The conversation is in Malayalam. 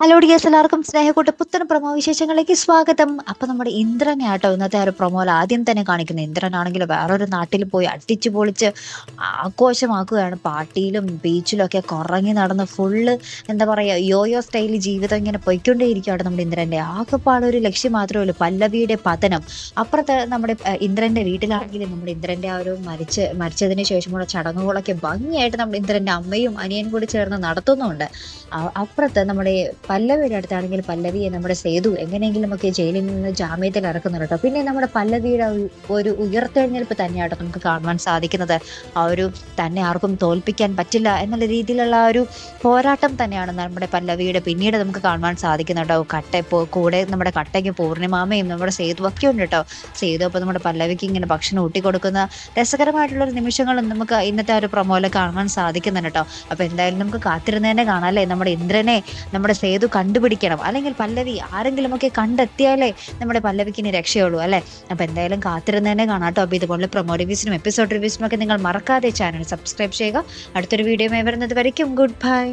ഹലോ ഡിയേഴ്സ്, എല്ലാവർക്കും സ്നേഹക്കൂട്ട് പുത്തൻ പ്രൊമോ വിശേഷങ്ങളിലേക്ക് സ്വാഗതം. അപ്പൊ നമ്മുടെ ഇന്ദ്രനെ ആട്ടോ ഇന്നത്തെ ഒരു പ്രൊമോയിൽ ആദ്യം തന്നെ കാണിക്കുന്നത്. ഇന്ദ്രനാണെങ്കിൽ വേറൊരു നാട്ടിൽ പോയി അടിച്ചു പൊളിച്ച് ആഘോഷമാക്കുകയാണ്. പാർട്ടിയിലും ബീച്ചിലും ഒക്കെ കറങ്ങി നടന്ന് ഫുള്ള് എന്താ പറയാ യോയോ സ്റ്റൈലിൽ ജീവിതം ഇങ്ങനെ പൊയ്ക്കൊണ്ടേയിരിക്കുകയാണ് നമ്മുടെ ഇന്ദ്രന്റെ. ആകെപ്പാടെ ഒരു ലക്ഷ്യം മാത്രമേ ഉള്ളൂ, പല്ലവിയുടെ പതനം. അപ്പുറത്ത് നമ്മുടെ ഇന്ദ്രന്റെ വീട്ടിലാണെങ്കിൽ നമ്മുടെ ഇന്ദ്രന്റെ ആ ഒരു മരിച്ചതിന് ശേഷമുള്ള ചടങ്ങുകളൊക്കെ ഭംഗിയായിട്ട് നമ്മുടെ ഇന്ദ്രന്റെ അമ്മയും അനിയനും കൂടി ചേർന്ന് നടത്തുന്നുണ്ട്. അപ്പുറത്ത് നമ്മുടെ പല്ലവിയുടെ അടുത്താണെങ്കിൽ പല്ലവിയെ നമ്മുടെ സേതു എങ്ങനെയെങ്കിലും ഒക്കെ ജയിലിൽ നിന്ന് ജാമ്യത്തിൽ ഇറക്കുന്നുണ്ട് കേട്ടോ. പിന്നെ നമ്മുടെ പല്ലവിയുടെ ഒരു ഉയർത്തെഴുന്നേൽപ്പ് തന്നെയാട്ടോ നമുക്ക് കാണുവാൻ സാധിക്കുന്നത്. ആ ഒരു തന്നെ ആർക്കും തോൽപ്പിക്കാൻ പറ്റില്ല എന്നുള്ള രീതിയിലുള്ള ആ ഒരു പോരാട്ടം തന്നെയാണ് നമ്മുടെ പല്ലവിയുടെ പിന്നീട് നമുക്ക് കാണുവാൻ സാധിക്കുന്നത് കേട്ടോ. കൂടെ നമ്മുടെ കട്ടയ്ക്ക് പൂർണിമാമയും നമ്മുടെ സേതു ഒക്കെ ഉണ്ട് കേട്ടോ. സേതു അപ്പോൾ നമ്മുടെ പല്ലവിക്ക് ഇങ്ങനെ ഭക്ഷണം ഊട്ടിക്കൊടുക്കുന്ന രസകരമായിട്ടുള്ള ഒരു നിമിഷങ്ങളും നമുക്ക് ഇന്നത്തെ ആ ഒരു പ്രൊമോയിൽ കാണുവാൻ സാധിക്കുന്നുണ്ട് കേട്ടോ. അപ്പോൾ എന്തായാലും നമുക്ക് കാത്തിരുന്ന് തന്നെ കാണാം അല്ലേ. നമ്മുടെ ഇന്ദ്രനെ നമ്മുടെ സേതു കണ്ടുപിടിക്കണം, അല്ലെങ്കിൽ പല്ലവി ആരെങ്കിലുമൊക്കെ കണ്ടെത്തിയാലേ നമ്മുടെ പല്ലവിക്ക് ഇനി രക്ഷയുള്ളൂ അല്ലേ. അപ്പോൾ എന്തായാലും കാത്തിരുന്ന് തന്നെ കാണാം കേട്ടോ. അപ്പോൾ ഇതുപോലെ പ്രൊമോ റിവ്യൂസിനും എപ്പിസോഡ് റിവ്യൂസിനും ഒക്കെ നിങ്ങൾ മറക്കാതെ ചാനൽ സബ്സ്ക്രൈബ് ചെയ്യുക. അടുത്തൊരു വീഡിയോ വരുന്നത് വരയ്ക്കും ഗുഡ് ബൈ.